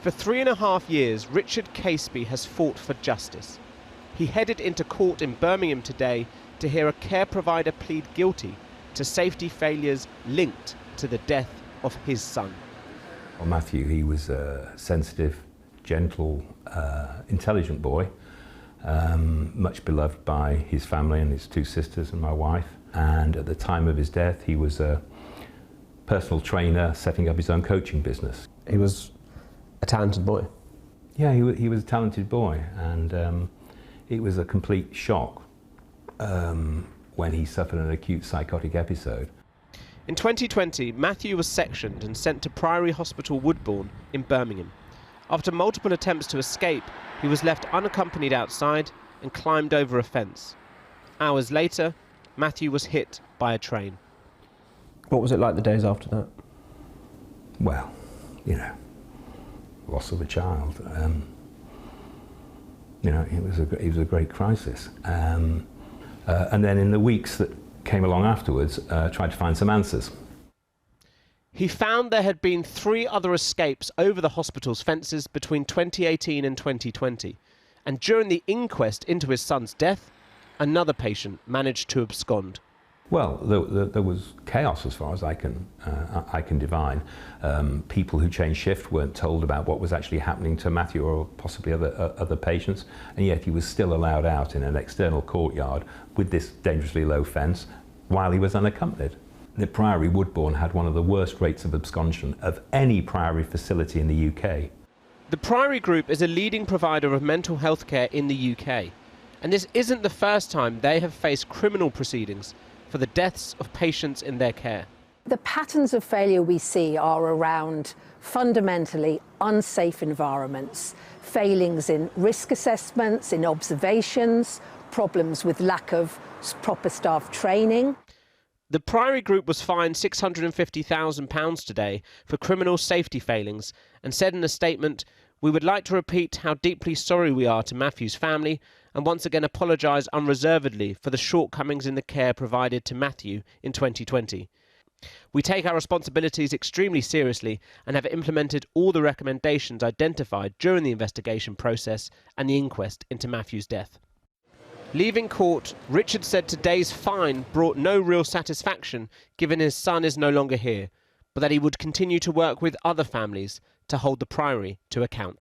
For 3.5 years, Richard Caseby has fought for justice. He headed into court in Birmingham today to hear a care provider plead guilty to safety failures linked to the death of his son. Well, Matthew, he was a sensitive, gentle, intelligent boy, much beloved by his family and his 2 sisters and my wife. And at the time of his death, he was a personal trainer setting up his own coaching business. He was a talented boy. Yeah, he was a talented boy, and it was a complete shock when he suffered an acute psychotic episode. In 2020, Matthew was sectioned and sent to Priory Hospital Woodbourne in Birmingham. After multiple attempts to escape, he was left unaccompanied outside and climbed over a fence. Hours later, Matthew was hit by a train. What was it like the days after that? Well, you know, loss of a child. You know, it was a great crisis. And then in the weeks that came along afterwards, tried to find some answers. He found there had been 3 other escapes over the hospital's fences between 2018 and 2020. And during the inquest into his son's death, another patient managed to abscond. Well, there was chaos as far as I can divine. People who changed shift weren't told about what was actually happening to Matthew or possibly other patients, and yet he was still allowed out in an external courtyard with this dangerously low fence while he was unaccompanied. The Priory Woodbourne had one of the worst rates of absconsion of any Priory facility in the UK. The Priory Group is a leading provider of mental health care in the UK, and this isn't the first time they have faced criminal proceedings for the deaths of patients in their care. The patterns of failure we see are around fundamentally unsafe environments, failings in risk assessments, in observations, problems with lack of proper staff training. The Priory Group was fined £650,000 today for criminal safety failings and said in a statement, "We would like to repeat how deeply sorry we are to Matthew's family and once again apologise unreservedly for the shortcomings in the care provided to Matthew in 2020. We take our responsibilities extremely seriously and have implemented all the recommendations identified during the investigation process and the inquest into Matthew's death." Leaving court, Richard said today's fine brought no real satisfaction given his son is no longer here, but that he would continue to work with other families to hold the Priory to account.